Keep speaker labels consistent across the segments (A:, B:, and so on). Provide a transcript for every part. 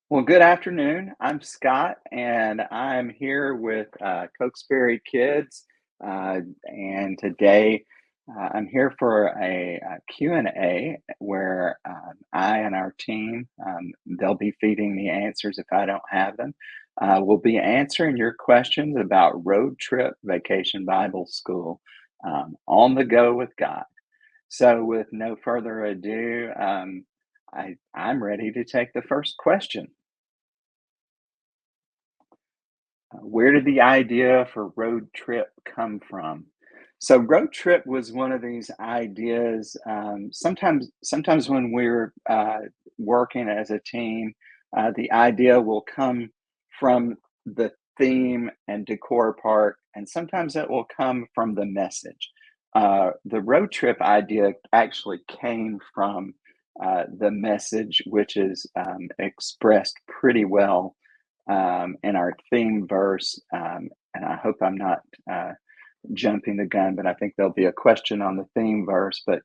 A: Well, good afternoon. I'm Scott, and I'm here with Cokesbury Kids. And today I'm here for a Q&A where I and our team, they'll be feeding me answers if I don't have them. We'll be answering your questions about Road Trip Vacation Bible School on the go with God. So, with no further ado, I'm ready to take the first question. Where did the idea for road trip come from? So road trip was one of these ideas. Sometimes when we're working as a team, the idea will come from the theme and decor part, and sometimes it will come from the message. The road trip idea actually came from the message, which is expressed pretty well in our theme verse. And I hope I'm not jumping the gun, but I think there'll be a question on the theme verse. But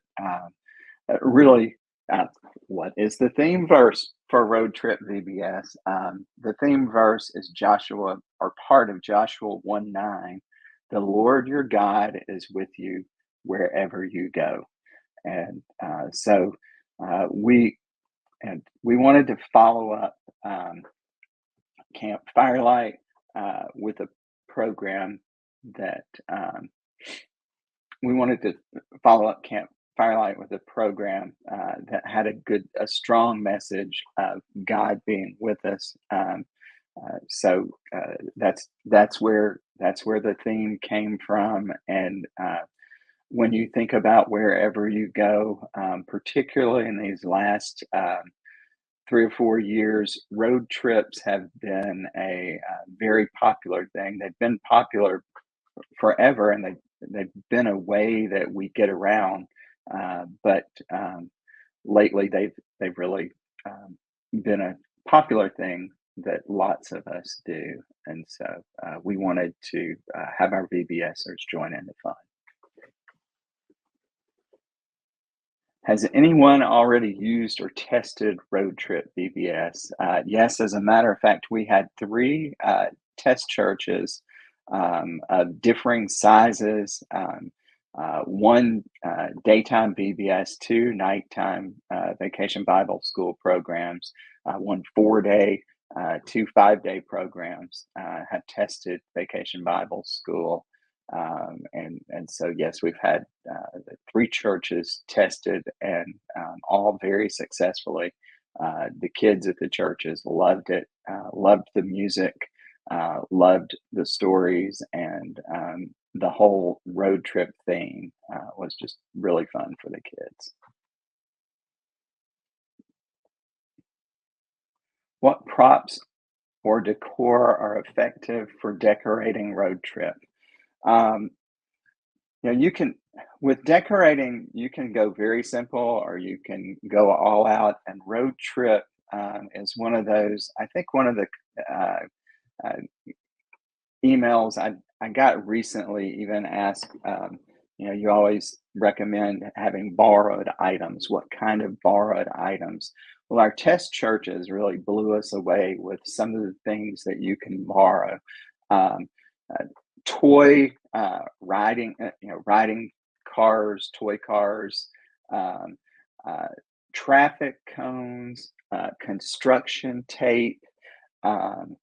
A: really, uh, what is the theme verse for Road Trip VBS? The theme verse is Joshua, or part of Joshua 1:9. The Lord your God is with you wherever you go. And we wanted to follow up. Camp Firelight with a program that we wanted to follow up Camp Firelight with a program that had a strong message of God being with us. That's where the theme came from, and when you think about wherever you go, particularly in these last 3 or 4 years, road trips have been a very popular thing. They've been popular forever, and they've been a way that we get around. But lately, they've really been a popular thing that lots of us do, and so we wanted to have our VBSers join in the fun. Has anyone already used or tested Road Trip VBS? Yes, as a matter of fact, we had three test churches of differing sizes. One daytime VBS, two nighttime vacation Bible school programs, one 4 day, two 5 day programs have tested Vacation Bible School. And so, yes, we've had the three churches tested, and all very successfully. The kids at the churches loved it, loved the music, loved the stories, and the whole road trip theme was just really fun for the kids. What props or decor are effective for decorating road trip? Um, you can with decorating, you can go very simple or you can go all out. And road trip is one of those. I think one of the uh, uh, emails I got recently even asked, you always recommend having borrowed items. What kind of borrowed items? Well, our test churches really blew us away with some of the things that you can borrow. Um, uh, toy riding cars, toy cars, um, uh, traffic cones, construction tape. Um,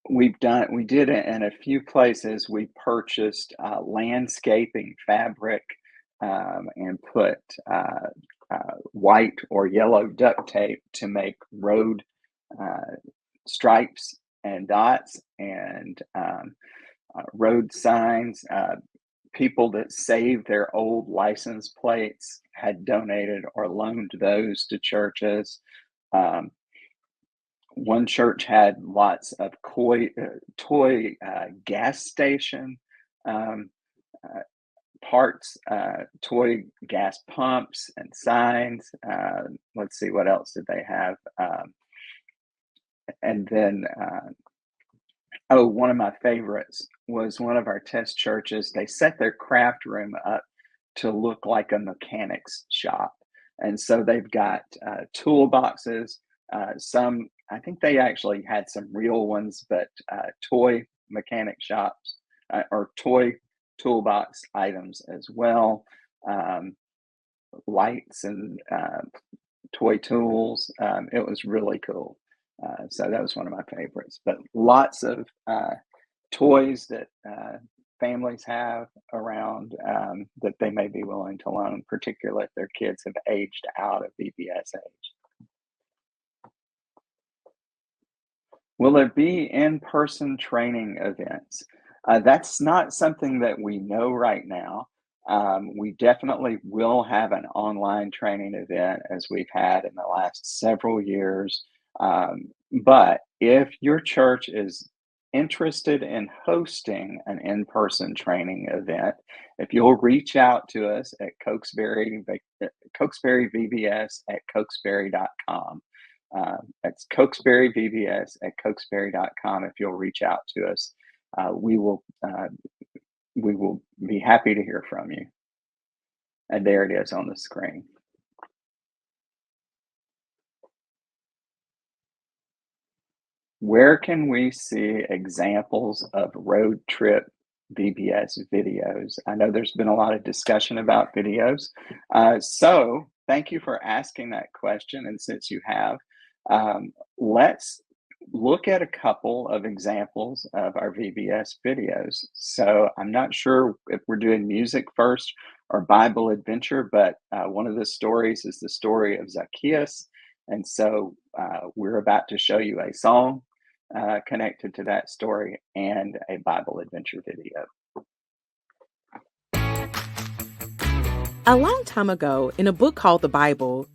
A: we did it in a few places. We purchased landscaping fabric and put white or yellow duct tape to make road uh, stripes and dots, and road signs. People that saved their old license plates had donated or loaned those to churches. Um, One church had lots of toy gas station um, uh, parts, toy gas pumps and signs. Let's see, what else did they have? And then, oh, one of my favorites was one of our test churches. They set their craft room up to look like a mechanic's shop. And so they've got toolboxes Some, I think they actually had some real ones, but toy mechanic shops or toy toolbox items as well. Um, Lights and toy tools. It was really cool. So that was one of my favorites. But lots of toys that families have around that they may be willing to loan, particularly if their kids have aged out of VBS age. Will there be in-person training events? That's not something that we know right now. We definitely will have an online training event as we've had in the last several years. But if your church is interested in hosting an in-person training event, if you'll reach out to us at Cokesbury VBS at cokesbury.com. That's Cokesbury VBS at cokesbury.com. If you'll reach out to us, we will be happy to hear from you. And there it is on the screen. Where can we see examples of road trip VBS videos? I know there's been a lot of discussion about videos. So thank you for asking that question. And since you have, let's look at a couple of examples of our VBS videos. So I'm not sure if we're doing music first or Bible adventure, but one of the stories is the story of Zacchaeus. And so we're about to show you a song connected to that story and a Bible adventure video.
B: A long time ago, in a book called the Bible,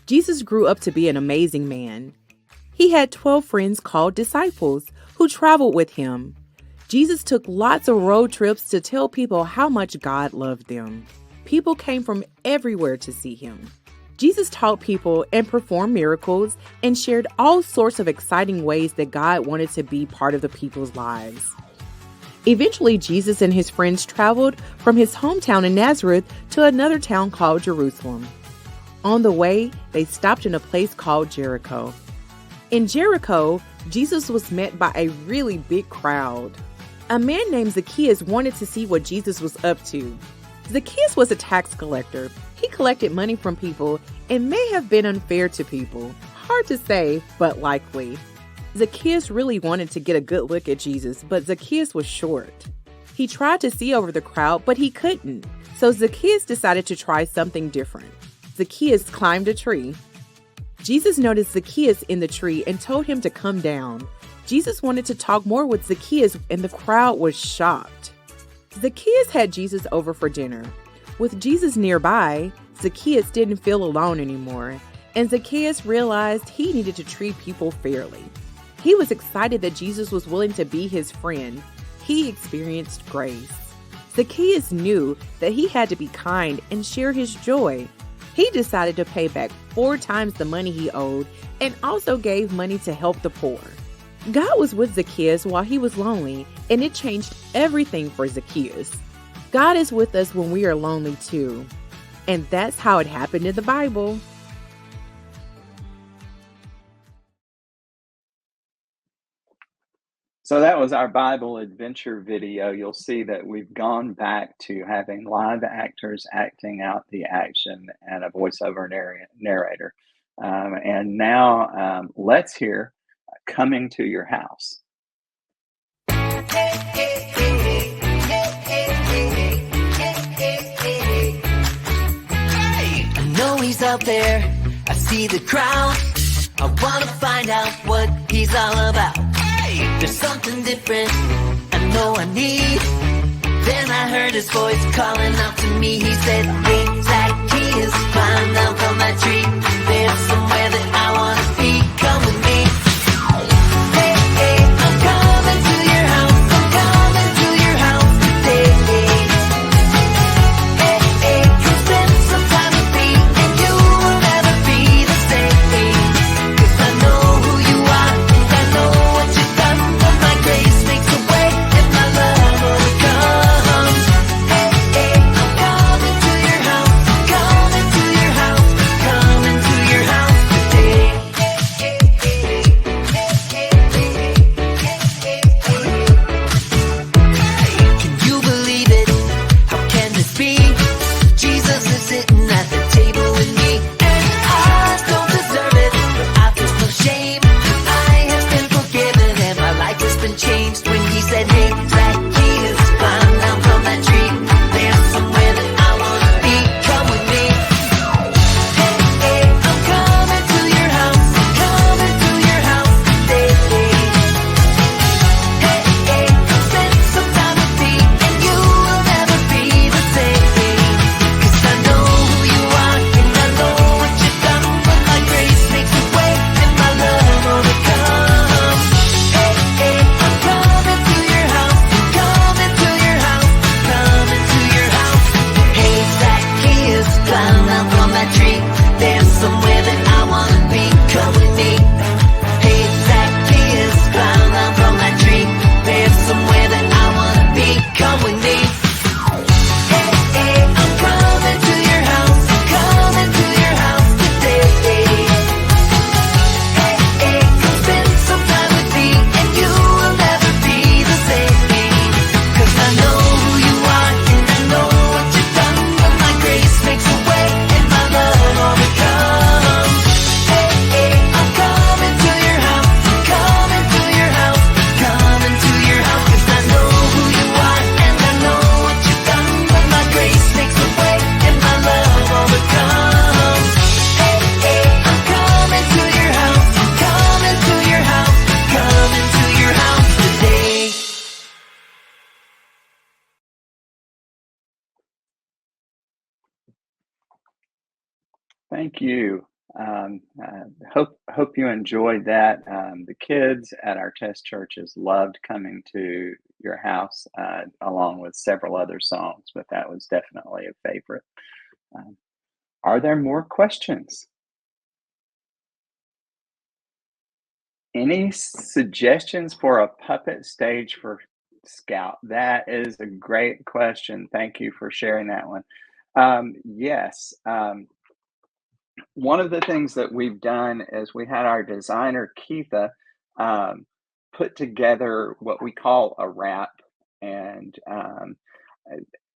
B: Jesus grew up to be an amazing man. He had 12 friends called disciples who traveled with him. Jesus took lots of road trips to tell people how much God loved them. People came from everywhere to see him. Jesus taught people and performed miracles and shared all sorts of exciting ways that God wanted to be part of the people's lives. Eventually, Jesus and his friends traveled from his hometown in Nazareth to another town called Jerusalem. On the way, they stopped in a place called Jericho. In Jericho, Jesus was met by a really big crowd. A man named Zacchaeus wanted to see what Jesus was up to. Zacchaeus was a tax collector. He collected money from people and may have been unfair to people. Hard to say, but likely. Zacchaeus really wanted to get a good look at Jesus, but Zacchaeus was short. He tried to see over the crowd, but he couldn't. So Zacchaeus decided to try something different. Zacchaeus climbed a tree. Jesus noticed Zacchaeus in the tree and told him to come down. Jesus wanted to talk more with Zacchaeus, and the crowd was shocked. Zacchaeus had Jesus over for dinner. With Jesus nearby, Zacchaeus didn't feel alone anymore, and Zacchaeus realized he needed to treat people fairly. He was excited that Jesus was willing to be his friend. He experienced grace. Zacchaeus knew that he had to be kind and share his joy. He decided to pay back 4 times the money he owed and also gave money to help the poor. God was with Zacchaeus while he was lonely, and it changed everything for Zacchaeus. God is with us when we are lonely too. And that's how it happened in the Bible.
A: So that was our Bible adventure video. You'll see that we've gone back to having live actors acting out the action and a voiceover narrator. And now let's hear Coming to Your House.
C: I know he's out there, I see the crowd. I wanna find out what he's all about. There's something different I know I need. Then I heard his voice calling out to me. He said, hey Zacchaeus, climb down from that tree. There's somewhere that I wanna be, come with me. Hey, hey, I'm coming to your house, I'm coming to your house today. Hey, hey, come spend some time with me and you will never be the same. 'Cause I know who you are and I know what you've done. But my grace makes a way and my love only comes. Hey, hey, I'm coming to your house, coming to your house, coming to come with me. Hey, Zacchaeus, climb down from that tree. There's somewhere that I wanna be, come with me. Hey, hey, I'm coming to your house, coming to your house today. Hey, hey, come spend some time with me, and you will never be the same. 'Cause I know who you are, and I know what you've done. But my grace makes a way, and my love overcomes. Hey, hey, I'm coming to your house, coming to your house, coming to your house. 'Cause I know who you are, and I know what you've done. But my grace makes a way, and my love overcomes. Hey, hey, I'm coming to your house, coming to your house, coming to your house today.
A: Thank you. Hope you enjoyed that. The kids at our test churches loved coming to your house, along with several other songs, but that was definitely a favorite. Um, are there more questions? Any suggestions for a puppet stage for Scout? That is a great question. Thank you for sharing that one. Yes. One of the things that we've done is we had our designer Keitha um, put together what we call a wrap, and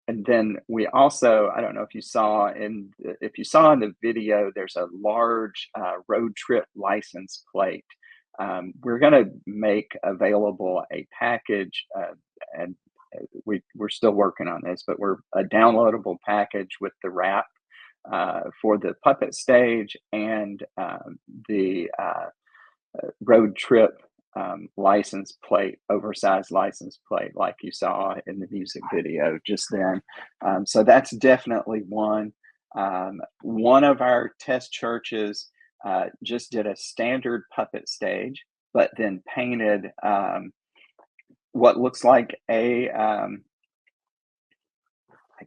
A: and then we also, I don't know if you saw if you saw in the video, there's a large road trip license plate. We're going to make available a package, and we're still working on this, but we're a downloadable package with the wrap for the puppet stage and the road trip license plate, oversized license plate, like you saw in the music video just then. So that's definitely one. One of our test churches just did a standard puppet stage, but then painted what looks like I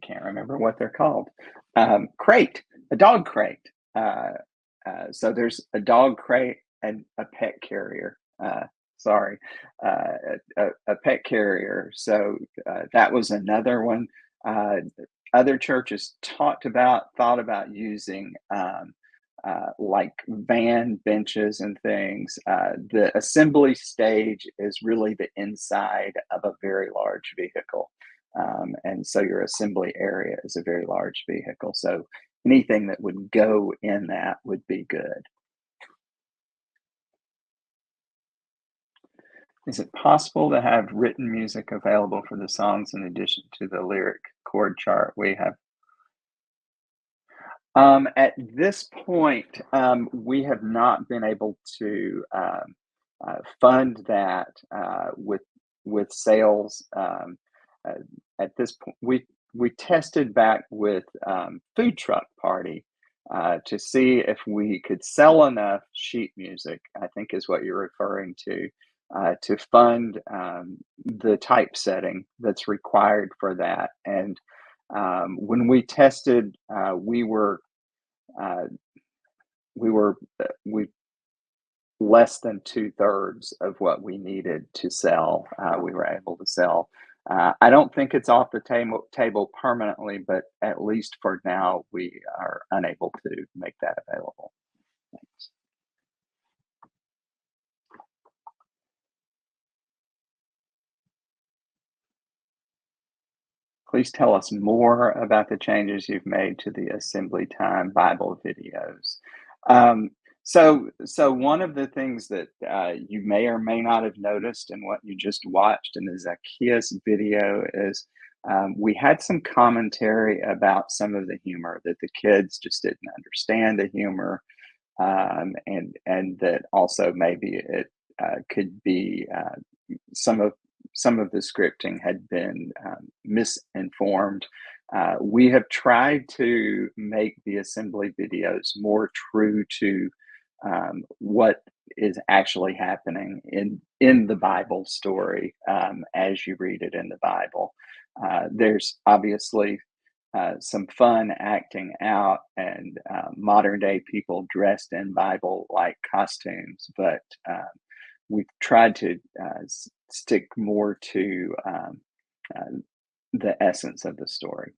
A: can't remember what they're called. Crate, a dog crate. So there's a dog crate and a pet carrier. Sorry, a pet carrier. So that was another one. Other churches thought about using like van benches and things. The assembly stage is really the inside of a very large vehicle. And so your assembly area is a very large vehicle. So anything that would go in that would be good. Is it possible to have written music available for the songs in addition to the lyric chord chart we have? At this point, we have not been able to fund that with sales. Uh, at this point, we tested back with Food Truck Party to see if we could sell enough sheet music, I think is what you're referring to fund the typesetting that's required for that. And when we tested, uh, we less than 2/3 of what we needed to sell. We were able to sell. I don't think it's off the table permanently, but at least for now, we are unable to make that available. Thanks. Please tell us more about the changes you've made to the Assembly Time Bible videos. Um, so one of the things that you may or may not have noticed in what you just watched in the Zacchaeus video is we had some commentary about some of the humor that the kids just didn't understand the humor, and that also maybe it could be some of the scripting had been misinformed. We have tried to make the assembly videos more true to what is actually happening in the Bible story as you read it in the Bible. There's obviously some fun acting out and modern day people dressed in Bible like costumes, but we've tried to stick more to uh, the essence of the story.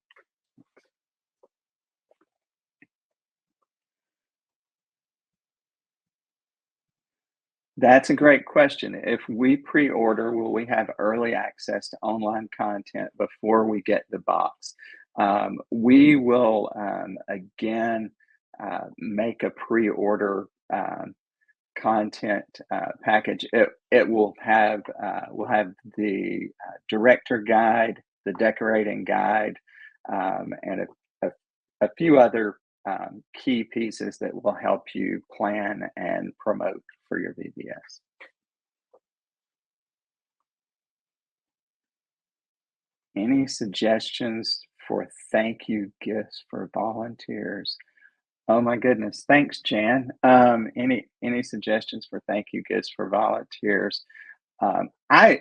A: That's a great question. If we pre-order, will we have early access to online content before we get the box? We will again make a pre-order content package. It will have the director guide, the decorating guide, and a few other key pieces that will help you plan and promote for your VBS. Any suggestions for thank you gifts for volunteers? Oh my goodness. Thanks, Jan. Any suggestions for thank you gifts for volunteers? I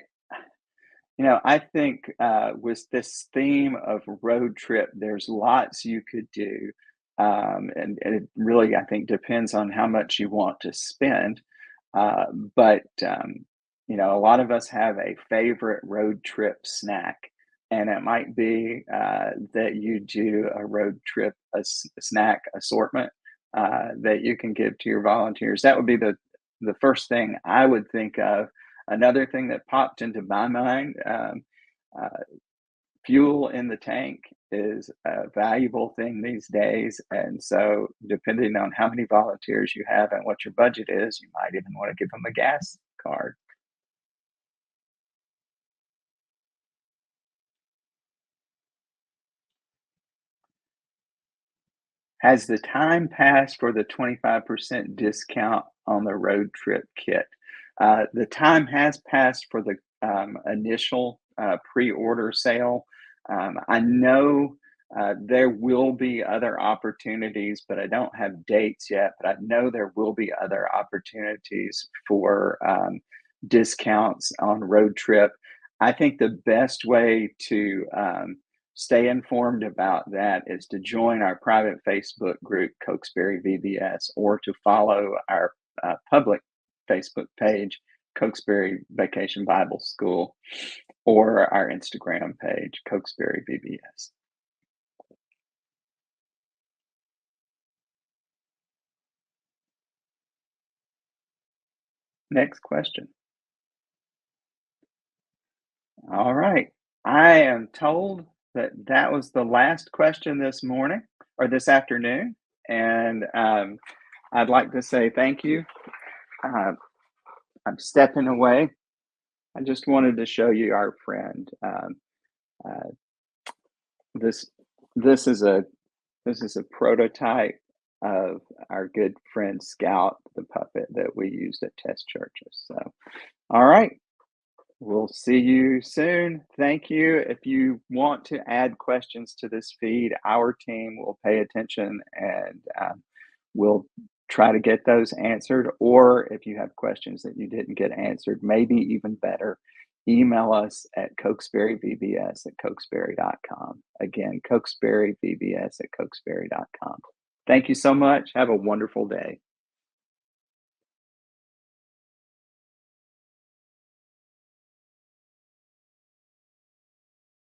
A: I think with this theme of road trip, there's lots you could do. And it really, I think, depends on how much you want to spend. Uh, but, a lot of us have a favorite road trip snack. And it might be that you do a road trip, snack assortment that you can give to your volunteers. That would be the first thing I would think of. Another thing that popped into my mind, uh, fuel in the tank is a valuable thing these days. And so, depending on how many volunteers you have and what your budget is, you might even want to give them a gas card. Has the time passed for the 25% discount on the road trip kit? The time has passed for the initial pre-order sale. I know there will be other opportunities, but I don't have dates yet. But I know there will be other opportunities for discounts on road trip. I think the best way to stay informed about that is to join our private Facebook group, Cokesbury VBS, or to follow our public Facebook page, Cokesbury Vacation Bible School, or our Instagram page, Cokesbury VBS. Next question. All right. I am told that that was the last question this morning or this afternoon. And I'd like to say thank you. Uh, I'm stepping away. I just wanted to show you our friend. Uh, this this is a prototype of our good friend Scout, the puppet that we used at test churches. So, all right, we'll see you soon. Thank you. If you want to add questions to this feed, our team will pay attention and we'll try to get those answered. Or if you have questions that you didn't get answered, maybe even better, email us at cokesburyvbs@cokesbury.com. Again, cokesburyvbs@cokesbury.com. Thank you so much. Have a wonderful day.